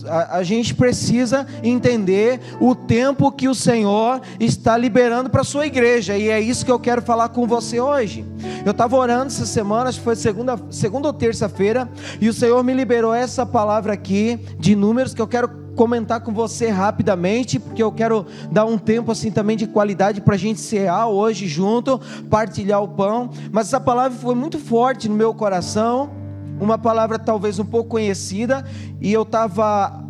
a gente precisa entender o tempo que o Senhor está liberando para a sua igreja, e é isso que eu quero falar com você hoje. Eu estava orando essa semana, acho que foi segunda ou terça-feira, e o Senhor me liberou essa palavra aqui, de Números, que eu quero comentar com você rapidamente, porque eu quero dar um tempo assim também de qualidade para a gente cear hoje junto, partilhar o pão. Mas essa palavra foi muito forte no meu coração, uma palavra talvez um pouco conhecida, e eu estava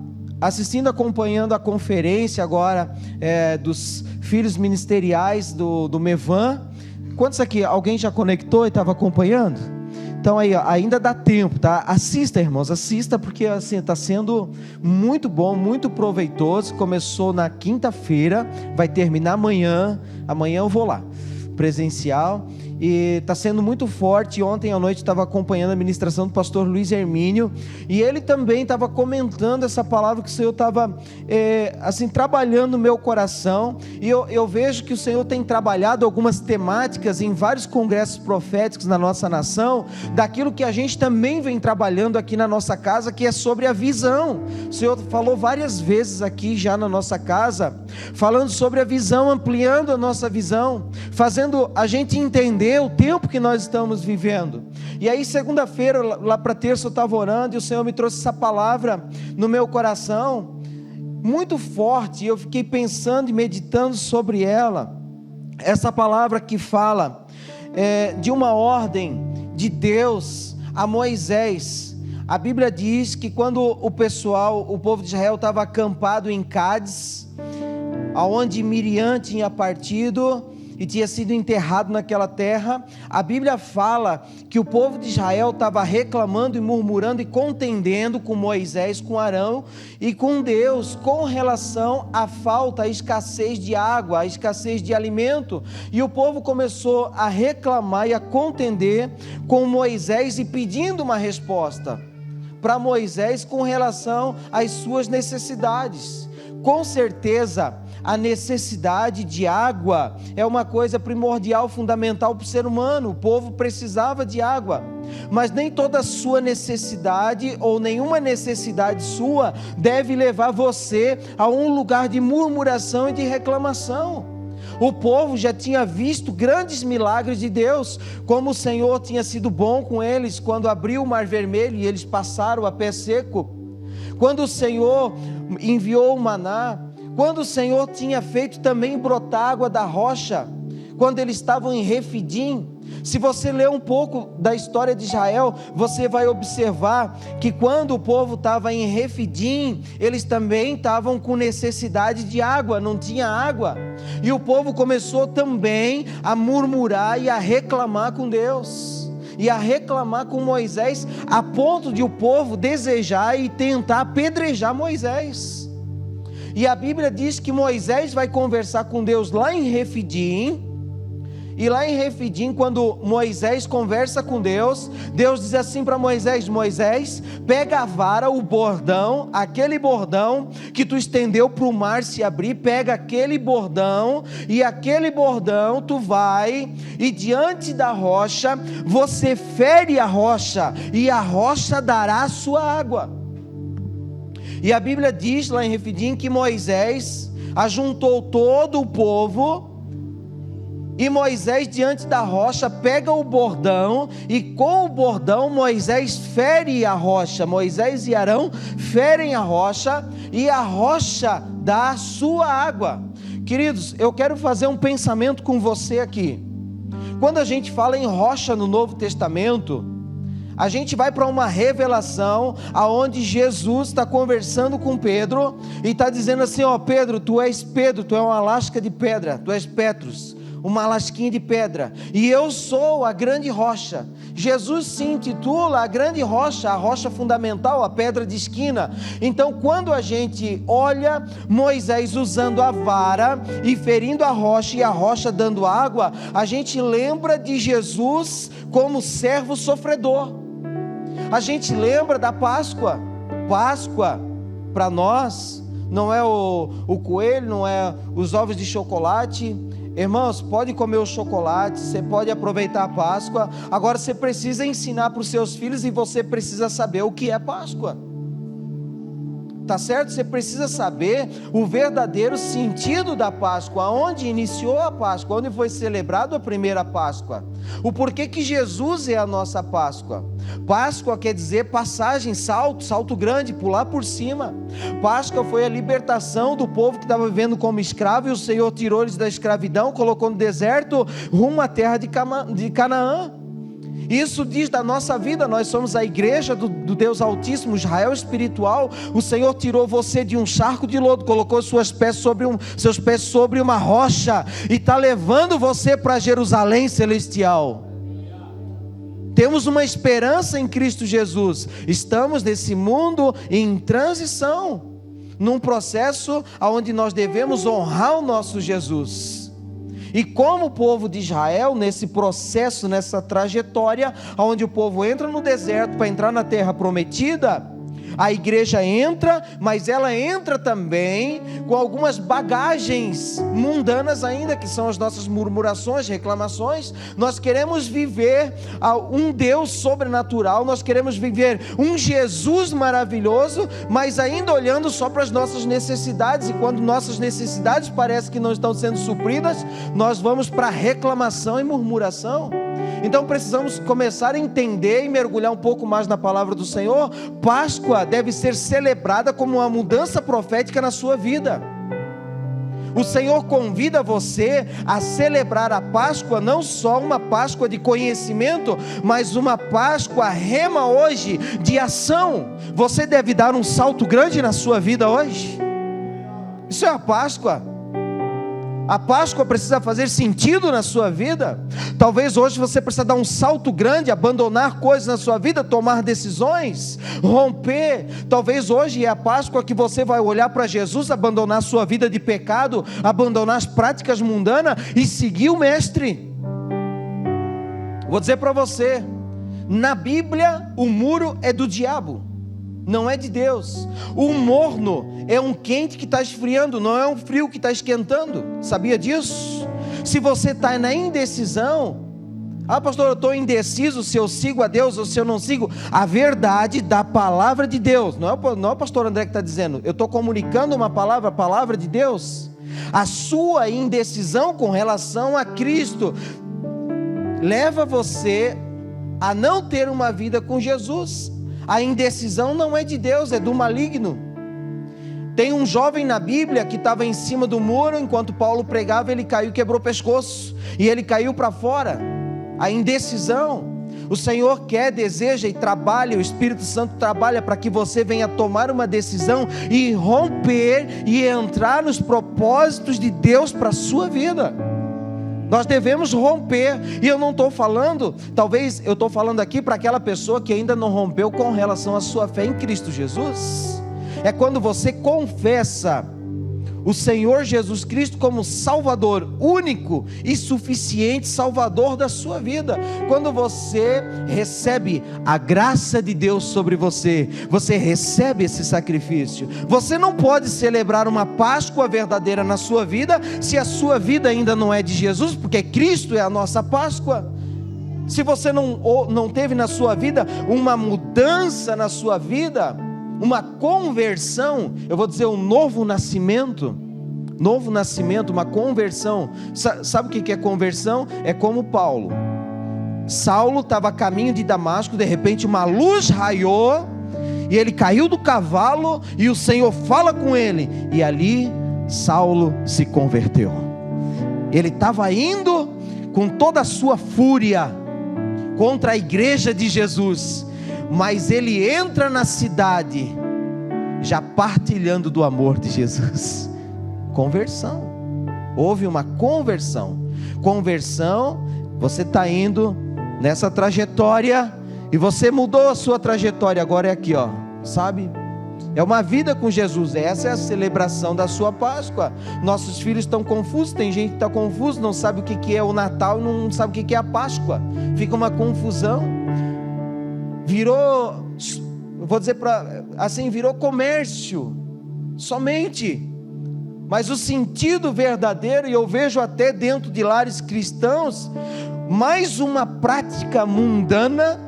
acompanhando a conferência agora dos filhos ministeriais do Mevan. Quantos aqui, alguém já conectou e estava acompanhando? Então aí, ainda dá tempo, tá? Assista, irmãos, assista, porque assim, está sendo muito bom, muito proveitoso. Começou na quinta-feira, vai terminar amanhã eu vou lá, presencial, e está sendo muito forte. Ontem à noite estava acompanhando a ministração do pastor Luiz Hermínio, e ele também estava comentando essa palavra que o Senhor estava assim, trabalhando no meu coração, e eu vejo que o Senhor tem trabalhado algumas temáticas em vários congressos proféticos na nossa nação, daquilo que a gente também vem trabalhando aqui na nossa casa, que é sobre a visão. O Senhor falou várias vezes aqui já na nossa casa, falando sobre a visão, ampliando a nossa visão, fazendo a gente entender o tempo que nós estamos vivendo. E aí segunda-feira, lá para terça, eu estava orando, e o Senhor me trouxe essa palavra no meu coração, muito forte, e eu fiquei pensando e meditando sobre ela. Essa palavra que fala de uma ordem de Deus a Moisés. A Bíblia diz que quando o povo de Israel estava acampado em Cádiz, aonde Miriam tinha partido e tinha sido enterrado naquela terra, a Bíblia fala que o povo de Israel estava reclamando e murmurando e contendendo com Moisés, com Arão e com Deus, com relação à falta, à escassez de água, à escassez de alimento. E o povo começou a reclamar e a contender com Moisés e pedindo uma resposta para Moisés com relação às suas necessidades. Com certeza, a necessidade de água é uma coisa primordial, fundamental para o ser humano. O povo precisava de água, mas nem toda sua necessidade, ou nenhuma necessidade sua, deve levar você a um lugar de murmuração e de reclamação. O povo já tinha visto grandes milagres de Deus, como o Senhor tinha sido bom com eles, quando abriu o Mar Vermelho e eles passaram a pé seco, quando o Senhor enviou o maná, quando o Senhor tinha feito também brotar água da rocha, quando eles estavam em Refidim. Se você ler um pouco da história de Israel, você vai observar que quando o povo estava em Refidim, eles também estavam com necessidade de água, não tinha água, e o povo começou também a murmurar e a reclamar com Deus, e a reclamar com Moisés, a ponto de o povo desejar e tentar apedrejar Moisés. E a Bíblia diz que Moisés vai conversar com Deus lá em Refidim, e lá em Refidim, quando Moisés conversa com Deus, Deus diz assim para Moisés: Moisés, pega a vara, o bordão, aquele bordão que tu estendeu para o mar se abrir, pega aquele bordão, e aquele bordão tu vai, e diante da rocha, você fere a rocha, e a rocha dará a sua água. E a Bíblia diz lá em Refidim que Moisés ajuntou todo o povo, e Moisés diante da rocha pega o bordão, e com o bordão Moisés fere a rocha. Moisés e Arão ferem a rocha, e a rocha dá a sua água. Queridos, eu quero fazer um pensamento com você aqui. Quando a gente fala em rocha no Novo Testamento, a gente vai para uma revelação aonde Jesus está conversando com Pedro e está dizendo assim: ó, Pedro, tu és uma lasca de pedra, tu és Petros, uma lasquinha de pedra, e eu sou a grande rocha. Jesus se intitula a grande rocha, a rocha fundamental, a pedra de esquina. Então, quando a gente olha Moisés usando a vara e ferindo a rocha, e a rocha dando água, a gente lembra de Jesus como servo sofredor. A gente lembra da Páscoa. Páscoa para nós não é o coelho, não é os ovos de chocolate. Irmãos, pode comer o chocolate, você pode aproveitar a Páscoa. Agora você precisa ensinar para os seus filhos, e você precisa saber o que é Páscoa. tá certo? Você precisa saber o verdadeiro sentido da Páscoa, onde iniciou a Páscoa, onde foi celebrado a primeira Páscoa, o porquê que Jesus é a nossa Páscoa. Páscoa quer dizer passagem, salto grande, pular por cima. Páscoa foi a libertação do povo que estava vivendo como escravo, e o Senhor tirou eles da escravidão, colocou no deserto, rumo à terra de Canaã. Isso diz da nossa vida. Nós somos a igreja do Deus Altíssimo, Israel espiritual. O Senhor tirou você de um charco de lodo, colocou seus pés sobre uma rocha, e está levando você para Jerusalém celestial. Temos uma esperança em Cristo Jesus. Estamos nesse mundo em transição, num processo onde nós devemos honrar o nosso Jesus. E como o povo de Israel, nesse processo, nessa trajetória, onde o povo entra no deserto para entrar na terra prometida, a igreja entra, mas ela entra também com algumas bagagens mundanas ainda, que são as nossas murmurações, reclamações. Nós queremos viver um Deus sobrenatural, nós queremos viver um Jesus maravilhoso, mas ainda olhando só para as nossas necessidades, e quando nossas necessidades parecem que não estão sendo supridas, nós vamos para reclamação e murmuração. Então precisamos começar a entender e mergulhar um pouco mais na palavra do Senhor. Páscoa deve ser celebrada como uma mudança profética na sua vida. O Senhor convida você a celebrar a Páscoa, não só uma Páscoa de conhecimento, mas uma Páscoa rema hoje de ação. Você deve dar um salto grande na sua vida hoje. Isso é a Páscoa. A Páscoa precisa fazer sentido na sua vida. Talvez hoje você precisa dar um salto grande, abandonar coisas na sua vida, tomar decisões, romper. Talvez hoje é a Páscoa que você vai olhar para Jesus, abandonar sua vida de pecado, abandonar as práticas mundanas e seguir o Mestre. Vou dizer para você, na Bíblia o muro é do diabo, não é de Deus. O morno é um quente que está esfriando, não é um frio que está esquentando. Sabia disso? Se você está na indecisão, pastor, eu estou indeciso se eu sigo a Deus ou se eu não sigo. A verdade da palavra de Deus, não é o pastor André que está dizendo, eu estou comunicando uma palavra, a palavra de Deus. A sua indecisão com relação a Cristo leva você a não ter uma vida com Jesus. A indecisão não é de Deus, é do maligno. Tem um jovem na Bíblia que estava em cima do muro, enquanto Paulo pregava, ele caiu e quebrou o pescoço, e ele caiu para fora. A indecisão. O Senhor quer, deseja e trabalha, o Espírito Santo trabalha para que você venha tomar uma decisão e romper e entrar nos propósitos de Deus para a sua vida. Nós devemos romper, e eu não estou falando, talvez eu estou falando aqui para aquela pessoa que ainda não rompeu com relação à sua fé em Cristo Jesus. É quando você confessa o Senhor Jesus Cristo como Salvador, único e suficiente Salvador da sua vida. Quando você recebe a graça de Deus sobre você, você recebe esse sacrifício. Você não pode celebrar uma Páscoa verdadeira na sua vida, se a sua vida ainda não é de Jesus, porque Cristo é a nossa Páscoa. Se você não teve na sua vida uma mudança na sua vida, uma conversão, eu vou dizer um novo nascimento, uma conversão. Sabe o que é conversão? É como Paulo. Saulo estava a caminho de Damasco, de repente uma luz raiou, e ele caiu do cavalo, e o Senhor fala com ele, e ali Saulo se converteu. Ele estava indo com toda a sua fúria contra a igreja de Jesus, mas ele entra na cidade já partilhando do amor de Jesus. Conversão. Houve uma conversão. Você está indo nessa trajetória e você mudou a sua trajetória, agora é aqui, sabe? É uma vida com Jesus. Essa é a celebração da sua Páscoa. Nossos filhos estão confusos, tem gente que está confuso, não sabe o que é o Natal, não sabe o que é a Páscoa. Fica uma confusão. Virou, vou dizer virou comércio, somente. Mas o sentido verdadeiro, e eu vejo até dentro de lares cristãos, mais uma prática mundana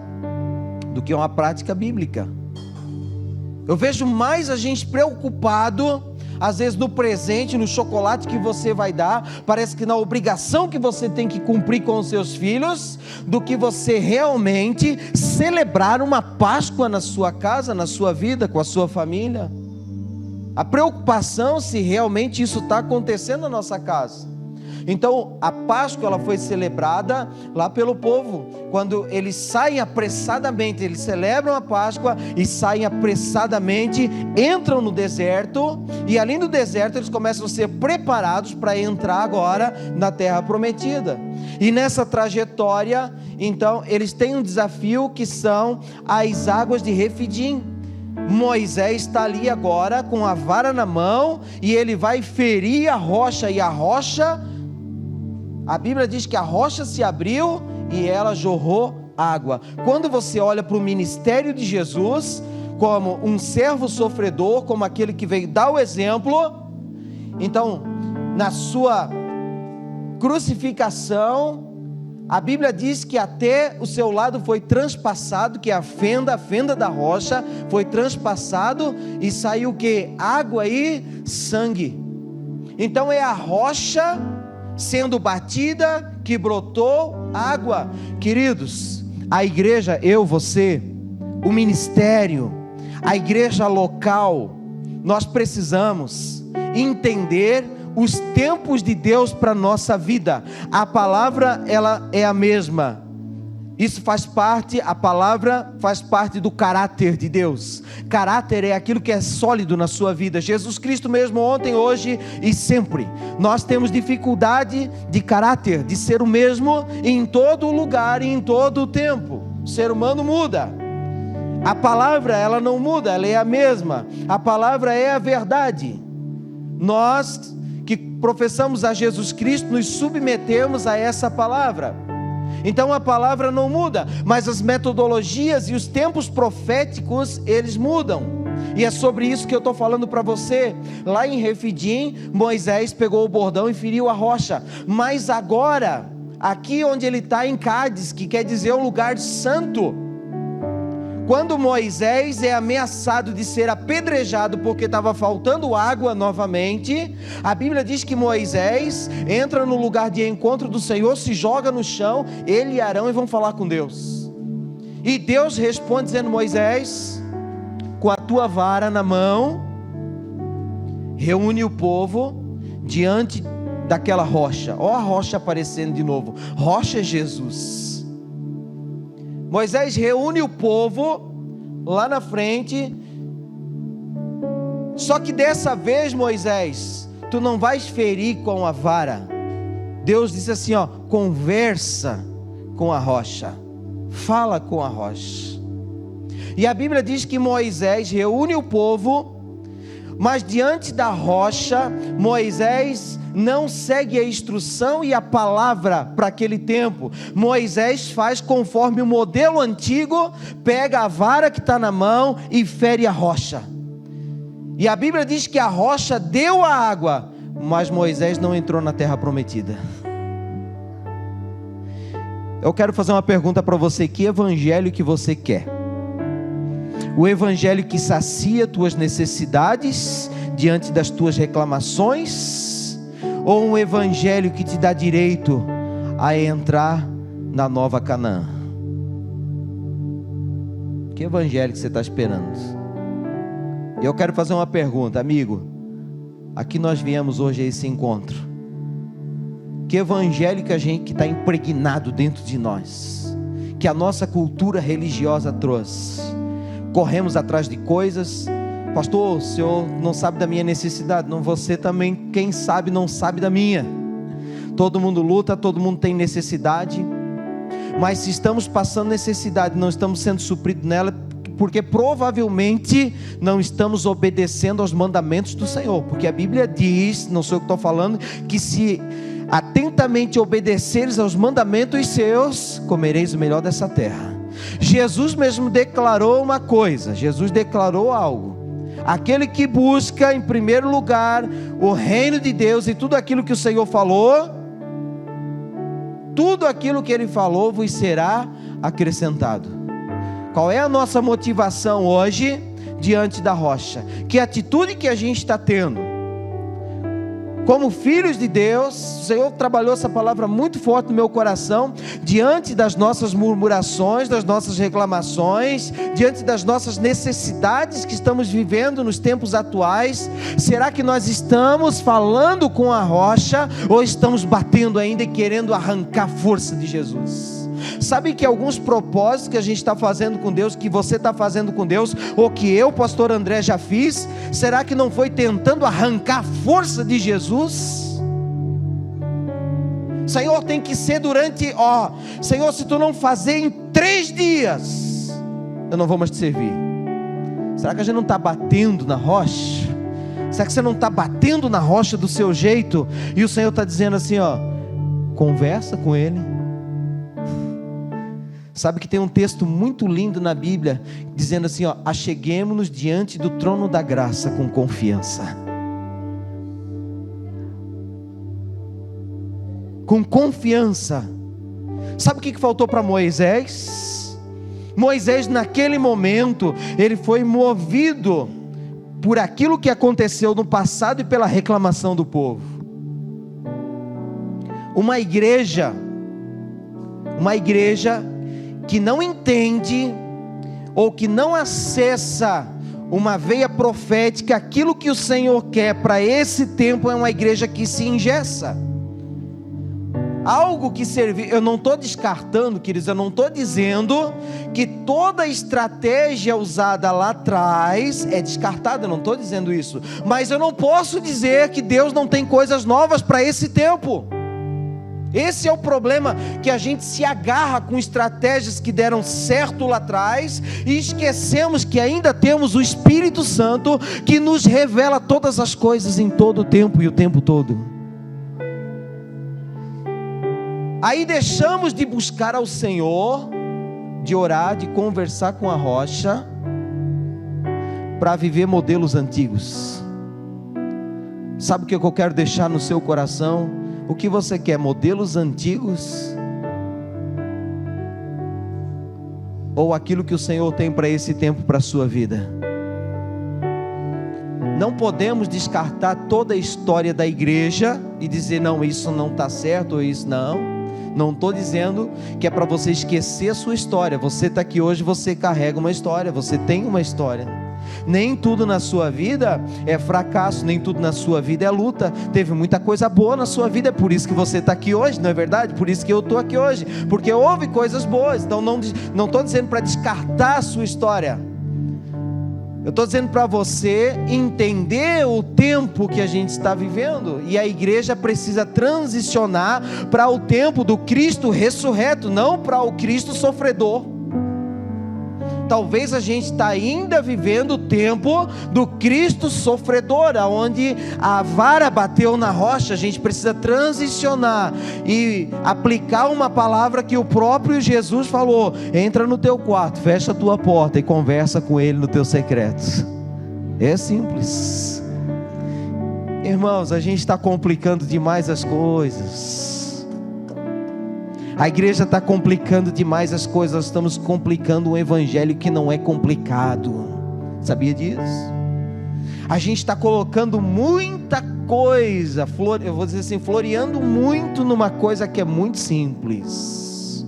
do que uma prática bíblica. Eu vejo mais a gente preocupado, às vezes no presente, no chocolate que você vai dar, parece que na obrigação que você tem que cumprir com os seus filhos, do que você realmente celebrar uma Páscoa na sua casa, na sua vida, com a sua família. A preocupação se realmente isso está acontecendo na nossa casa. Então a Páscoa ela foi celebrada lá pelo povo, quando eles saem apressadamente, eles celebram a Páscoa e saem apressadamente, entram no deserto, e ali no deserto eles começam a ser preparados para entrar agora na terra prometida. E nessa trajetória, então, eles têm um desafio que são as águas de Refidim. Moisés está ali agora com a vara na mão, e ele vai ferir a rocha, e a rocha, a Bíblia diz que a rocha se abriu e ela jorrou água. Quando você olha para o ministério de Jesus, como um servo sofredor, como aquele que veio dar o exemplo, então, na sua crucificação, a Bíblia diz que até o seu lado foi transpassado, que a fenda da rocha foi transpassado, e saiu o que? Água e sangue. Então é a rocha sendo batida que brotou água. Queridos, a igreja, eu, você, o ministério, a igreja local, nós precisamos entender os tempos de Deus para a nossa vida. A palavra ela é a mesma. Isso faz parte, a palavra faz parte do caráter de Deus. Caráter é aquilo que é sólido na sua vida. Jesus Cristo mesmo, ontem, hoje e sempre. Nós temos dificuldade de caráter, de ser o mesmo em todo lugar e em todo o tempo. O ser humano muda. A palavra ela não muda, ela é a mesma. A palavra é a verdade. Nós que professamos a Jesus Cristo nos submetemos a essa palavra. Então a palavra não muda, mas as metodologias e os tempos proféticos, eles mudam. E é sobre isso que eu estou falando para você. Lá em Refidim, Moisés pegou o bordão e feriu a rocha. Mas agora, aqui onde ele está em Cádiz, que quer dizer um lugar santo, quando Moisés é ameaçado de ser apedrejado porque estava faltando água novamente, a Bíblia diz que Moisés entra no lugar de encontro do Senhor, se joga no chão, ele e Arão, e vão falar com Deus. E Deus responde dizendo: Moisés, com a tua vara na mão, reúne o povo diante daquela rocha. Ó a rocha aparecendo de novo. Rocha é Jesus. Moisés reúne o povo lá na frente. Só que dessa vez, Moisés, tu não vais ferir com a vara. Deus disse assim, ó: conversa com a rocha, fala com a rocha. E a Bíblia diz que Moisés reúne o povo, mas diante da rocha, Moisés não segue a instrução e a palavra para aquele tempo. Moisés faz conforme o modelo antigo, pega a vara que está na mão e fere a rocha. E a Bíblia diz que a rocha deu a água, mas Moisés não entrou na terra prometida. Eu quero fazer uma pergunta para você: que evangelho que você quer? O evangelho que sacia tuas necessidades diante das tuas reclamações? Ou um evangelho que te dá direito a entrar na nova Canaã? Que evangelho que você está esperando? Eu quero fazer uma pergunta, amigo. Aqui nós viemos hoje a esse encontro. Que evangelho que a gente está impregnado dentro de nós, que a nossa cultura religiosa trouxe? Corremos atrás de coisas. Pastor, o senhor não sabe da minha necessidade. Não, você também, quem sabe, não sabe da minha. Todo mundo luta, todo mundo tem necessidade. Mas se estamos passando necessidade, não estamos sendo supridos nela, porque provavelmente não estamos obedecendo aos mandamentos do Senhor. Porque a Bíblia diz, não sou eu que estou falando, que se atentamente obedeceres aos mandamentos seus, comereis o melhor dessa terra. Jesus mesmo declarou uma coisa, Jesus declarou algo: aquele que busca em primeiro lugar o reino de Deus e tudo aquilo que o Senhor falou, tudo aquilo que Ele falou vos será acrescentado. Qual é a nossa motivação hoje diante da rocha? Que atitude que a gente está tendo? Como filhos de Deus, o Senhor trabalhou essa palavra muito forte no meu coração, diante das nossas murmurações, das nossas reclamações, diante das nossas necessidades que estamos vivendo nos tempos atuais. Será que nós estamos falando com a rocha ou estamos batendo ainda e querendo arrancar a força de Jesus? Sabe que alguns propósitos que a gente está fazendo com Deus, que você está fazendo com Deus, ou que eu, pastor André, já fiz, será que não foi tentando arrancar a força de Jesus? Senhor, tem que ser durante, Senhor, se tu não fazer em 3 dias, eu não vou mais te servir. Será que a gente não está batendo na rocha? Será que você não está batendo na rocha do seu jeito? E o Senhor está dizendo assim, conversa com Ele. Sabe que tem um texto muito lindo na Bíblia, dizendo assim, acheguemo-nos diante do trono da graça com confiança. Com confiança. Sabe o que faltou para Moisés? Moisés, naquele momento, ele foi movido por aquilo que aconteceu no passado e pela reclamação do povo. Uma igreja que não entende ou que não acessa uma veia profética, aquilo que o Senhor quer para esse tempo é uma igreja que se engessa. Algo que servir, eu não estou descartando, queridos, eu não estou dizendo que toda estratégia usada lá atrás é descartada, eu não estou dizendo isso, mas eu não posso dizer que Deus não tem coisas novas para esse tempo. Esse é o problema, que a gente se agarra com estratégias que deram certo lá atrás e esquecemos que ainda temos o Espírito Santo que nos revela todas as coisas em todo o tempo e o tempo todo. Aí deixamos de buscar ao Senhor, de orar, de conversar com a rocha, para viver modelos antigos. Sabe o que eu quero deixar no seu coração? O que você quer? Modelos antigos? Ou aquilo que o Senhor tem para esse tempo, para a sua vida? Não podemos descartar toda a história da igreja e dizer, não, isso não está certo, ou isso não estou dizendo que é para você esquecer a sua história. Você está aqui hoje, você carrega uma história, você tem uma história. Nem tudo na sua vida é fracasso, nem tudo na sua vida é luta. Teve muita coisa boa na sua vida, é por isso que você está aqui hoje, não é verdade? Por isso que eu estou aqui hoje, porque houve coisas boas. Então não estou dizendo para descartar a sua história, eu estou dizendo para você entender o tempo que a gente está vivendo. E a igreja precisa transicionar para o tempo do Cristo ressurreto, não para o Cristo sofredor. Talvez a gente está ainda vivendo o tempo do Cristo sofredor, onde a vara bateu na rocha. A gente precisa transicionar e aplicar uma palavra que o próprio Jesus falou: entra no teu quarto, fecha a tua porta e conversa com Ele no teu secreto. É simples. Irmãos, a gente está complicando demais as coisas. A igreja está complicando demais as coisas. Nós estamos complicando um evangelho que não é complicado. Sabia disso? A gente está colocando muita coisa, eu vou dizer assim, floreando muito numa coisa que é muito simples.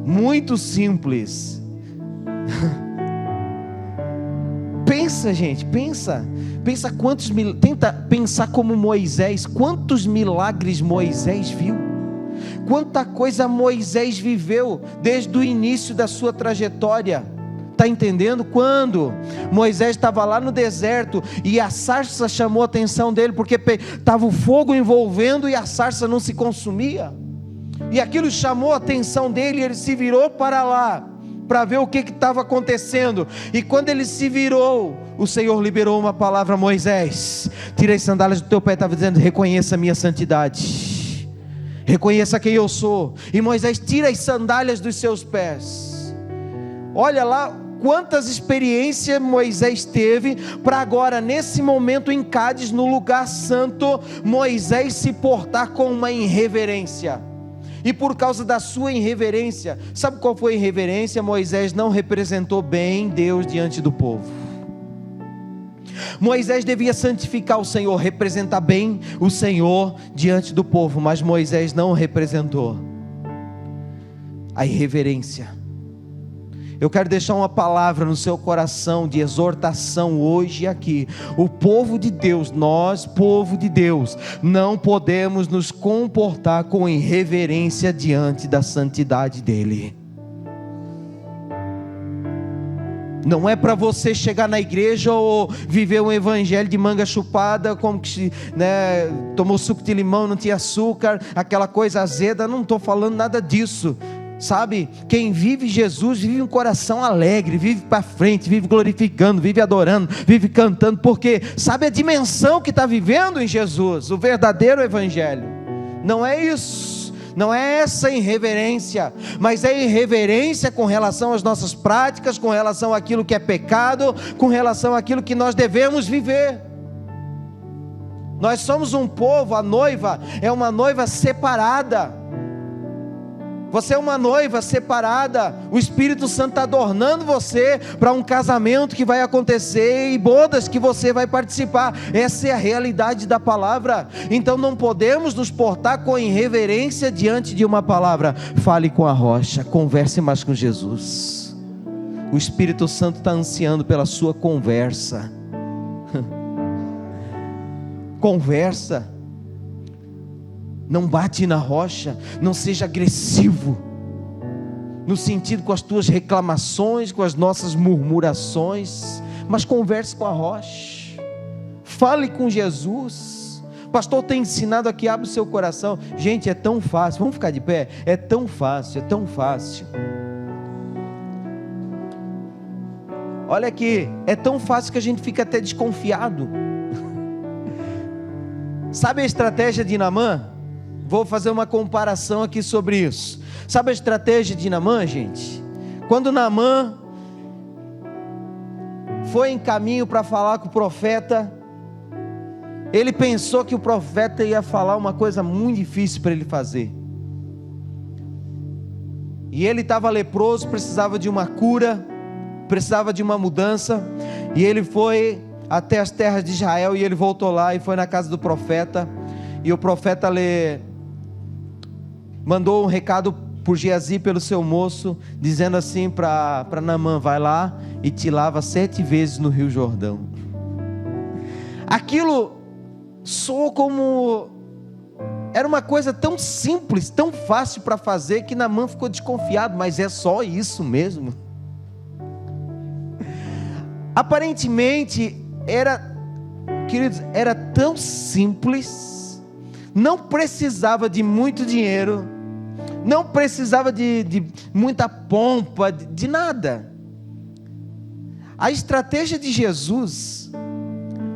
Muito simples. Pensa, gente, pensa tenta pensar como Moisés. Quantos milagres Moisés viu? Quanta coisa Moisés viveu desde o início da sua trajetória. Está entendendo? Quando Moisés estava lá no deserto e a sarça chamou a atenção dele, porque estava o fogo envolvendo e a sarça não se consumia, e aquilo chamou a atenção dele, e ele se virou para lá para ver o que estava acontecendo. E quando ele se virou, o Senhor liberou uma palavra a Moisés: tira as sandálias do teu pé. Estava dizendo: reconheça a minha santidade, reconheça quem eu sou. E Moisés tira as sandálias dos seus pés. Olha lá quantas experiências Moisés teve, para agora, nesse momento em Cádiz, no lugar santo, Moisés se portar com uma irreverência. E por causa da sua irreverência, sabe qual foi a irreverência? Moisés não representou bem Deus diante do povo. Moisés devia santificar o Senhor, representar bem o Senhor diante do povo, mas Moisés não representou. A irreverência. Eu quero deixar uma palavra no seu coração de exortação hoje aqui. O povo de Deus, nós, povo de Deus, não podemos nos comportar com irreverência diante da santidade dEle. Não é para você chegar na igreja ou viver um evangelho de manga chupada, como que, né, tomou suco de limão, não tinha açúcar, aquela coisa azeda. Não estou falando nada disso. Sabe, quem vive Jesus vive um coração alegre, vive para frente, vive glorificando, vive adorando, vive cantando, porque sabe a dimensão que está vivendo em Jesus, o verdadeiro evangelho. Não é isso, não é essa irreverência, mas é irreverência com relação às nossas práticas, com relação àquilo que é pecado, com relação àquilo que nós devemos viver. Nós somos um povo, a noiva é uma noiva separada. Você é uma noiva separada. O Espírito Santo está adornando você para um casamento que vai acontecer e bodas que você vai participar. Essa é a realidade da palavra. Então não podemos nos portar com irreverência diante de uma palavra. Fale com a rocha, converse mais com Jesus. O Espírito Santo está ansiando pela sua conversa. Conversa. Não bate na rocha, não seja agressivo, no sentido com as tuas reclamações, com as nossas murmurações, mas converse com a rocha, fale com Jesus. Pastor, tem ensinado aqui, abre o seu coração. Gente, é tão fácil, vamos ficar de pé? É tão fácil, é tão fácil. Olha aqui, é tão fácil que a gente fica até desconfiado. Sabe a estratégia de Naamã? Vou fazer uma comparação aqui sobre isso. Sabe a estratégia de Naamã, gente? Quando Naamã foi em caminho para falar com o profeta, ele pensou que o profeta ia falar uma coisa muito difícil para ele fazer. E ele estava leproso, precisava de uma cura, precisava de uma mudança. E ele foi até as terras de Israel e ele voltou lá e foi na casa do profeta. E o profeta mandou um recado por Geazi, pelo seu moço, dizendo assim para Naamã: vai lá e te lava 7 vezes no Rio Jordão. Aquilo soou como... era uma coisa tão simples, tão fácil para fazer, que Naamã ficou desconfiado. Mas é só isso mesmo? Aparentemente queridos, era tão simples, não precisava de muito dinheiro, não precisava de muita pompa, de nada. A estratégia de Jesus,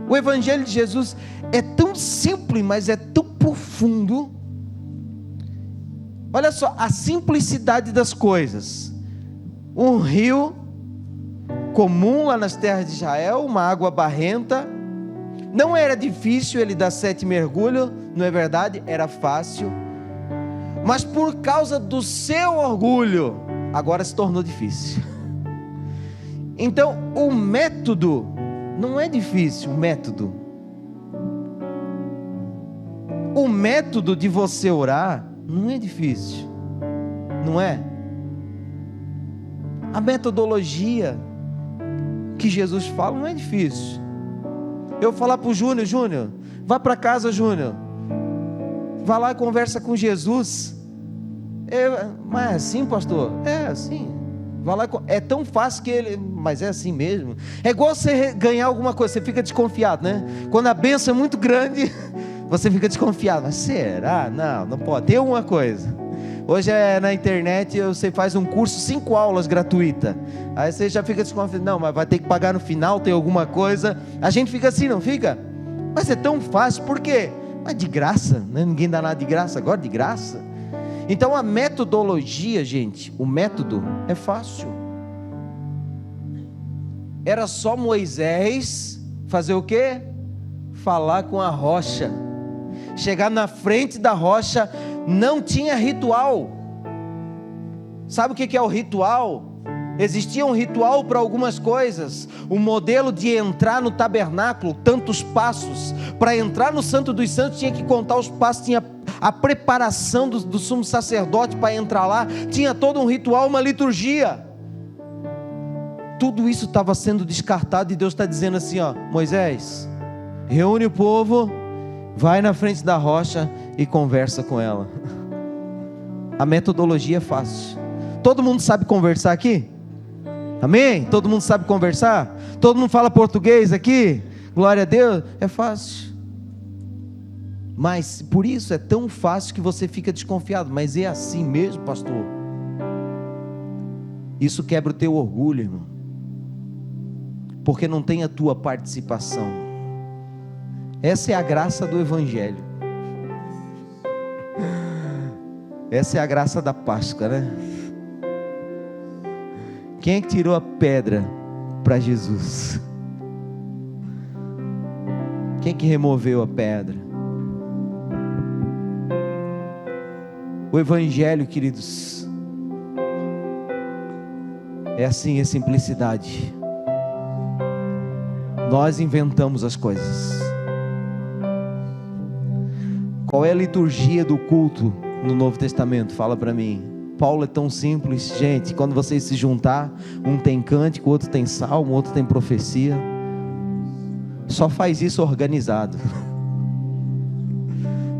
o evangelho de Jesus é tão simples, mas é tão profundo. Olha só a simplicidade das coisas. Um rio comum lá nas terras de Israel, uma água barrenta. Não era difícil ele dar 7 mergulhos, não é verdade? Era fácil. Mas por causa do seu orgulho, agora se tornou difícil. Então o método não é difícil, o método de você orar não é difícil, não é? A metodologia que Jesus fala não é difícil. Eu falar para o Júnior, vá para casa, Júnior, vá lá e conversa com Jesus. Mas é assim, pastor? É assim. Vá lá, é tão fácil que ele... mas é assim mesmo. É igual você ganhar alguma coisa, você fica desconfiado, né? Quando a bênção é muito grande, você fica desconfiado. Mas será? Não pode. Tem uma coisa. Hoje na internet você faz um curso, 5 aulas gratuita. Aí você já fica desconfiado. Não, mas vai ter que pagar no final, tem alguma coisa. A gente fica assim, não fica? Mas é tão fácil, por quê? Mas de graça, né? Ninguém dá nada de graça, agora de graça. Então a metodologia, gente, o método é fácil. Era só Moisés fazer o quê? Falar com a rocha. Chegar na frente da rocha, não tinha ritual. Sabe o que é o ritual? Existia um ritual para algumas coisas. O modelo de entrar no tabernáculo, tantos passos. Para entrar no Santo dos Santos tinha que contar os passos, tinha a preparação do sumo sacerdote para entrar lá, tinha todo um ritual, uma liturgia. Tudo isso estava sendo descartado e Deus está dizendo assim, ó: Moisés, reúne o povo, vai na frente da rocha e conversa com ela. A metodologia é fácil. Todo mundo sabe conversar aqui? Amém? Todo mundo sabe conversar? Todo mundo fala português aqui? Glória a Deus. É fácil. Mas por isso é tão fácil que você fica desconfiado. Mas é assim mesmo, pastor? Isso quebra o teu orgulho, irmão. Porque não tem a tua participação. Essa é a graça do Evangelho. Essa é a graça da Páscoa, né? Quem é que tirou a pedra para Jesus? Quem é que removeu a pedra? O Evangelho, queridos, é assim, é simplicidade. Nós inventamos as coisas. Qual é a liturgia do culto no Novo Testamento? Fala para mim. Paulo é tão simples, gente. Quando vocês se juntar, um tem cântico, outro tem salmo, outro tem profecia. Só faz isso organizado,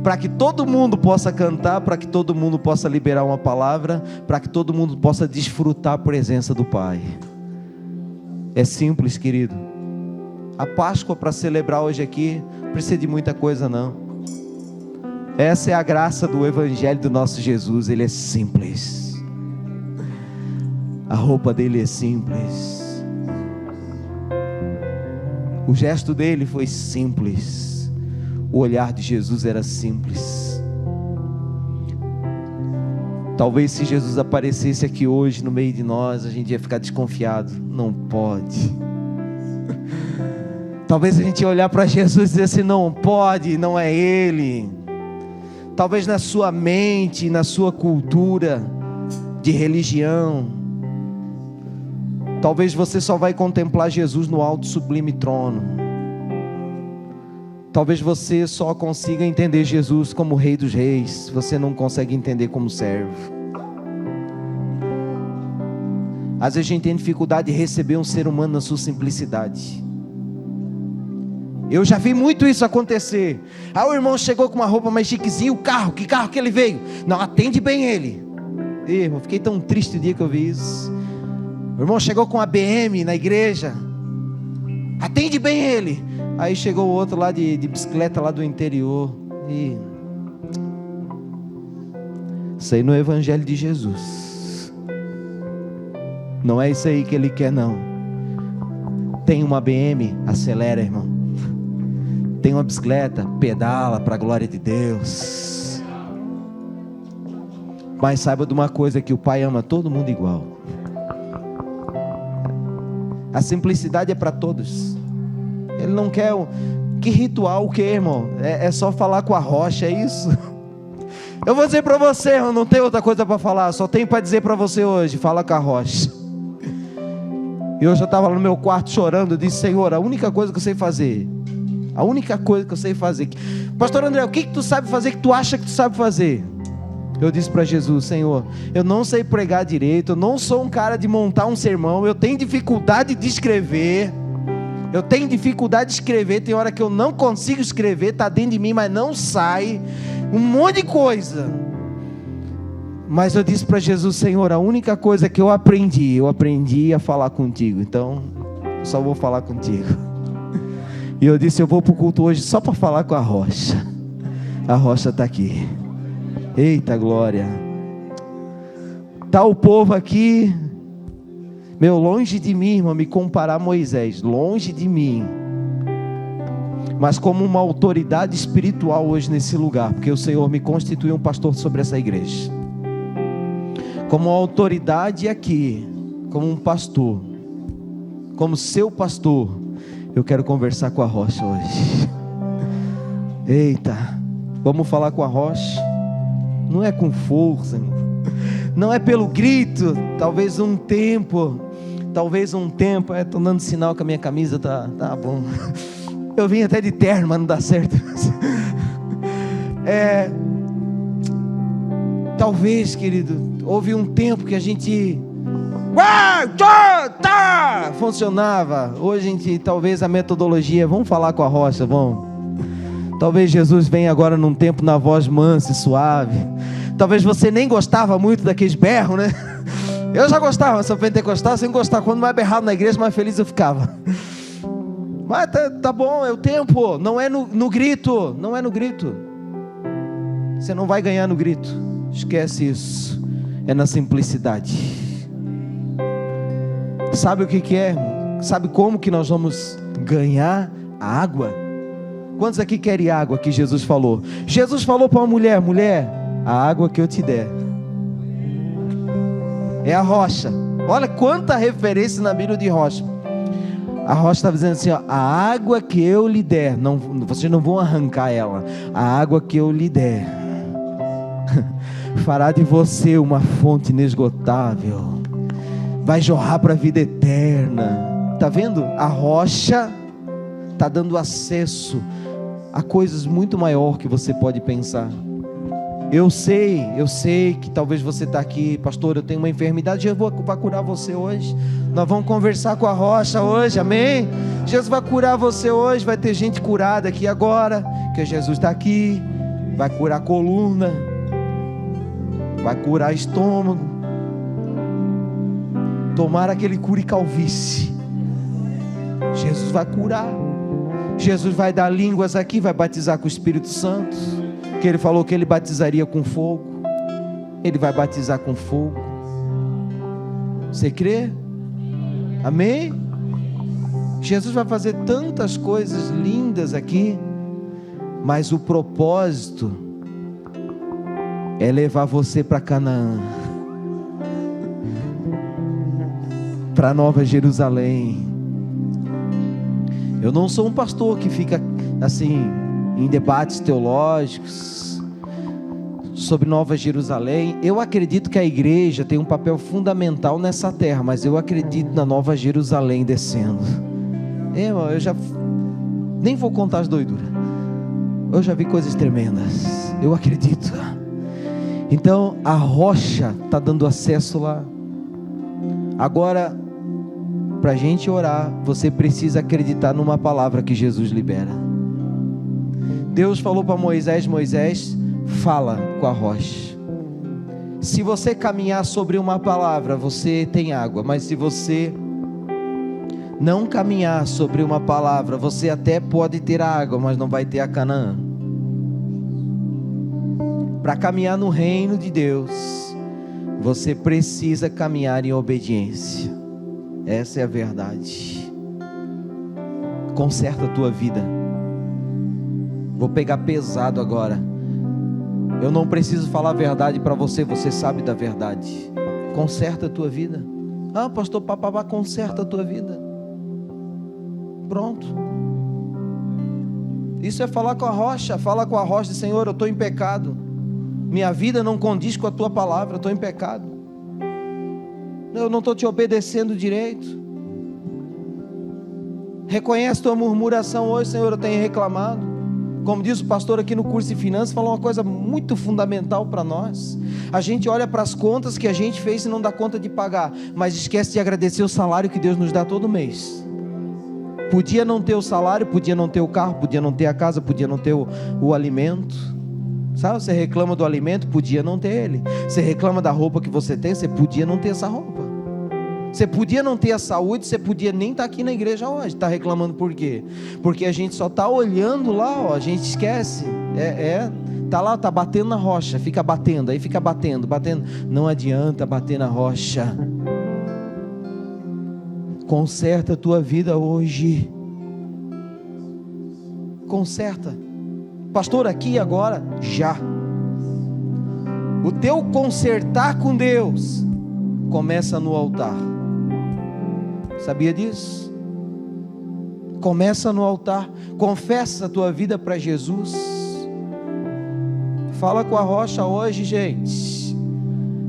para que todo mundo possa cantar, para que todo mundo possa liberar uma palavra, para que todo mundo possa desfrutar a presença do Pai. É simples, querido. A Páscoa para celebrar hoje aqui não precisa de muita coisa não. Essa é a graça do Evangelho do nosso Jesus. Ele é simples. A roupa dele é simples. O gesto dele foi simples. O olhar de Jesus era simples. Talvez se Jesus aparecesse aqui hoje no meio de nós, a gente ia ficar desconfiado. Não pode. Talvez a gente ia olhar para Jesus e dizer assim: não pode, não é Ele. Talvez na sua mente, na sua cultura de religião, talvez você só vai contemplar Jesus no alto sublime trono. Talvez você só consiga entender Jesus como Rei dos Reis, você não consegue entender como servo. Às vezes a gente tem dificuldade de receber um ser humano na sua simplicidade. Eu já vi muito isso acontecer. O irmão chegou com uma roupa mais chiquezinha, que carro que ele veio? Não, atende bem ele. Irmão, fiquei tão triste o dia que eu vi isso. O irmão chegou com a BM na igreja, atende bem ele. Aí chegou o outro lá de bicicleta lá do interior. Isso aí no Evangelho de Jesus. Não é isso aí que ele quer não. Tem uma BM, acelera, irmão. Tem uma bicicleta, pedala para a glória de Deus. Mas saiba de uma coisa, que o Pai ama todo mundo igual. A simplicidade é para todos. Ele não quer que ritual, o que, irmão? É só falar com a rocha, é isso? Eu vou dizer para você, irmão, não tem outra coisa para falar, só tenho para dizer para você hoje: fala com a rocha. E hoje eu estava no meu quarto chorando, eu disse: Senhor, a única coisa que eu sei fazer, a única coisa que eu sei fazer, Pastor André, o que tu sabe fazer, que tu acha que tu sabe fazer? Eu disse para Jesus: Senhor, eu não sei pregar direito, eu não sou um cara de montar um sermão, eu tenho dificuldade de escrever, tem hora que eu não consigo escrever, está dentro de mim, mas não sai, um monte de coisa. Mas eu disse para Jesus: Senhor, a única coisa que eu aprendi a falar contigo, então só vou falar contigo. E eu disse: eu vou para o culto hoje só para falar com a rocha. A rocha está aqui. Eita glória. Está o povo aqui. Meu, longe de mim, irmão, me comparar a Moisés. Longe de mim. Mas como uma autoridade espiritual hoje nesse lugar. Porque o Senhor me constituiu um pastor sobre essa igreja. Como autoridade aqui. Como um pastor. Como seu pastor. Eu quero conversar com a rocha hoje. Eita, vamos falar com a rocha. não é com força, irmão. Não é pelo grito. Talvez um tempo, estou dando sinal que a minha camisa tá bom. Eu vim até de terno, mas não dá certo. Talvez, querido, houve um tempo que a gente funcionava. Hoje talvez a metodologia, vamos falar com a rocha, vamos. Talvez Jesus venha agora num tempo na voz mansa e suave. Talvez você nem gostava muito daqueles berros, né? Eu já gostava, sou pentecostal, sem gostar. Quando mais berrado na igreja, mais feliz eu ficava. Mas tá bom, é o tempo. Não é no grito. Não é no grito. Você não vai ganhar no grito. Esquece isso. É na simplicidade. Sabe o que é? Sabe como que nós vamos ganhar a água? Quantos aqui querem água que Jesus falou? Jesus falou para uma mulher: mulher, a água que eu te der é a rocha. Olha quanta referência na Bíblia de rocha. A rocha está dizendo assim, ó, a água que eu lhe der, não, vocês não vão arrancar ela. A água que eu lhe der fará de você uma fonte inesgotável, vai jorrar para a vida eterna. Está vendo? A rocha está dando acesso a coisas muito maior que você pode pensar. Eu sei que talvez você está aqui, pastor, eu tenho uma enfermidade, Jesus vai curar você hoje. Nós vamos conversar com a rocha hoje, amém? Jesus vai curar você hoje, vai ter gente curada aqui agora, que Jesus está aqui, vai curar a coluna, vai curar estômago, tomara que Ele cure calvície. Jesus vai curar, Jesus vai dar línguas aqui, vai batizar com o Espírito Santo, que Ele falou que Ele batizaria com fogo. Ele vai batizar com fogo. Você crê? Amém? Jesus vai fazer tantas coisas lindas aqui, mas o propósito é levar você para Canaã, para Nova Jerusalém. Eu não sou um pastor que fica assim em debates teológicos sobre Nova Jerusalém. Eu acredito que a igreja tem um papel fundamental nessa terra, mas eu acredito na Nova Jerusalém descendo. Eu já nem vou contar as doiduras. Eu já vi coisas tremendas. Eu acredito. Então a rocha está dando acesso lá. Agora, para a gente orar, você precisa acreditar numa palavra que Jesus libera. Deus falou para Moisés: Moisés, fala com a rocha. Se você caminhar sobre uma palavra, você tem água. Mas se você não caminhar sobre uma palavra, você até pode ter a água, mas não vai ter a Canaã. Para caminhar no reino de Deus, você precisa caminhar em obediência. Essa é a verdade. Conserta a tua vida. Vou pegar pesado agora. Eu não preciso falar a verdade para você, você sabe da verdade. Conserta a tua vida. Ah, pastor, papapá, conserta a tua vida. Pronto. Isso é falar com a rocha. Fala com a rocha: Senhor, eu estou em pecado. Minha vida não condiz com a tua palavra, eu estou em pecado. Eu não estou te obedecendo direito. Reconhece tua murmuração hoje, Senhor, eu tenho reclamado. Como diz o pastor aqui no curso de finanças, falou uma coisa muito fundamental para nós. A gente olha para as contas que a gente fez e não dá conta de pagar, mas esquece de agradecer o salário que Deus nos dá todo mês. Podia não ter o salário, podia não ter o carro, podia não ter a casa, podia não ter o alimento. Sabe, você reclama do alimento, podia não ter ele. Você reclama da roupa que você tem, você podia não ter essa roupa. Você podia não ter a saúde, você podia nem estar aqui na igreja hoje. Está reclamando por quê? Porque a gente só está olhando lá, ó, a gente esquece. Está lá, está batendo na rocha, fica batendo, aí fica batendo. Não adianta bater na rocha. Conserta a tua vida hoje. Conserta. Pastor, aqui e agora, já. O teu consertar com Deus começa no altar. Sabia disso? Começa no altar. Confessa a tua vida para Jesus. Fala com a rocha hoje, gente.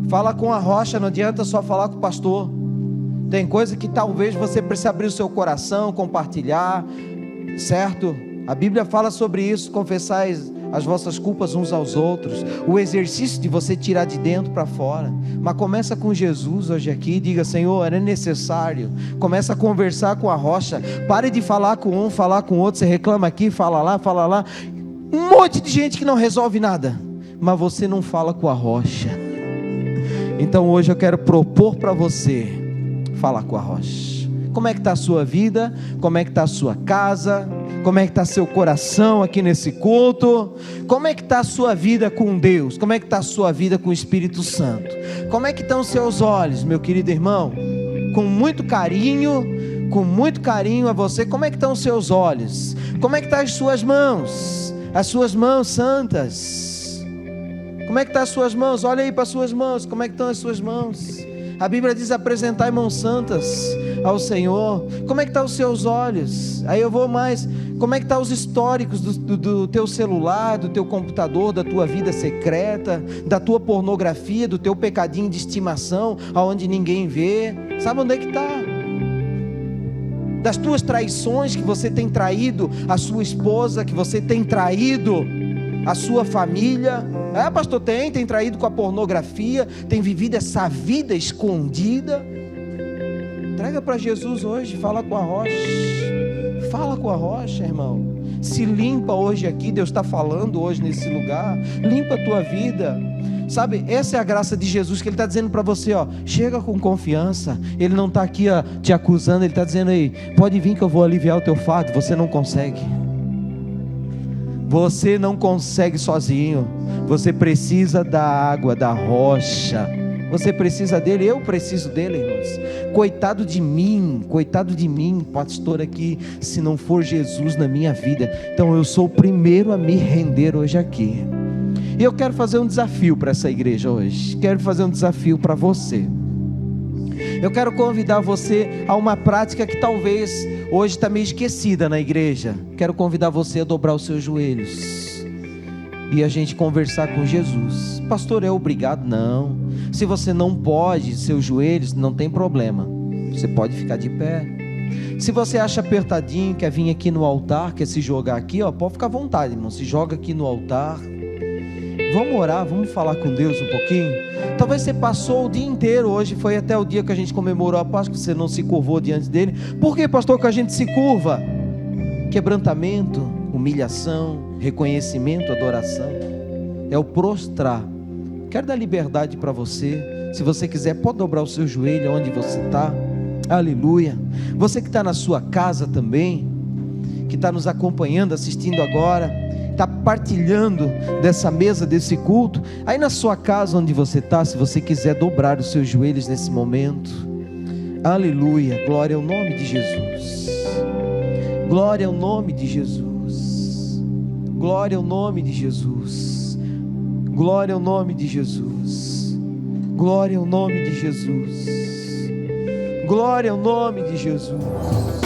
Fala com a rocha, não adianta só falar com o pastor. Tem coisa que talvez você precise abrir o seu coração, compartilhar, certo? A Bíblia fala sobre isso, confessar as vossas culpas uns aos outros, o exercício de você tirar de dentro para fora. Mas começa com Jesus hoje aqui, diga: Senhor, é necessário. Começa a conversar com a rocha. Pare de falar com um, falar com outro. Você reclama aqui, fala lá. Um monte de gente que não resolve nada, mas você não fala com a rocha. Então hoje eu quero propor para você falar com a rocha. Como é que está a sua vida? Como é que está a sua casa? Como é que está seu coração aqui nesse culto? Como é que está a sua vida com Deus? Como é que está a sua vida com o Espírito Santo? Como é que estão os seus olhos, meu querido irmão? Com muito carinho a você, como é que estão os seus olhos? Como é que estão as suas mãos santas? Como é que estão as suas mãos? Olha aí para as suas mãos, como é que estão as suas mãos? A Bíblia diz: apresentai mãos santas ao Senhor. Como é que estão os seus olhos? Aí eu vou mais. Como é que estão os históricos do teu celular, do teu computador, da tua vida secreta, da tua pornografia, do teu pecadinho de estimação, aonde ninguém vê? Sabe onde é que está? Das tuas traições, que você tem traído a sua esposa, que você tem traído a sua família. Pastor, tem traído com a pornografia, tem vivido essa vida escondida. Entrega para Jesus hoje, fala com a rocha, irmão. Se limpa hoje aqui, Deus está falando hoje nesse lugar. Limpa a tua vida. Sabe, essa é a graça de Jesus, que Ele está dizendo para você, chega com confiança. Ele não está aqui te acusando, Ele está dizendo aí: pode vir que eu vou aliviar o teu fardo. Você não consegue. Você não consegue sozinho. Você precisa da água, da rocha. Você precisa dele, eu preciso dele, irmãos. Coitado de mim, pastor aqui, se não for Jesus na minha vida. Então eu sou o primeiro a me render hoje aqui. E eu quero fazer um desafio para essa igreja hoje. Quero fazer um desafio para você. Eu quero convidar você a uma prática que talvez hoje está meio esquecida na igreja. Quero convidar você a dobrar os seus joelhos e a gente conversar com Jesus. Pastor, é obrigado? Não. Se você não pode, seus joelhos, não tem problema. Você pode ficar de pé. Se você acha apertadinho, quer vir aqui no altar, quer se jogar aqui, pode ficar à vontade, irmão. Se joga aqui no altar. Vamos orar, vamos falar com Deus um pouquinho. Talvez você passou o dia inteiro, hoje foi até o dia que a gente comemorou a Páscoa, você não se curvou diante dele. Por que, pastor, que a gente se curva? Quebrantamento, humilhação, reconhecimento, adoração. É o prostrar. Quero dar liberdade para você. Se você quiser, pode dobrar o seu joelho onde você está. Aleluia. Você que está na sua casa também, que está nos acompanhando, assistindo agora, está partilhando dessa mesa, desse culto, aí na sua casa onde você está, se você quiser dobrar os seus joelhos nesse momento. Aleluia, glória ao nome de Jesus, glória ao nome de Jesus, glória ao nome de Jesus, glória ao nome de Jesus, glória ao nome de Jesus, glória ao nome de Jesus.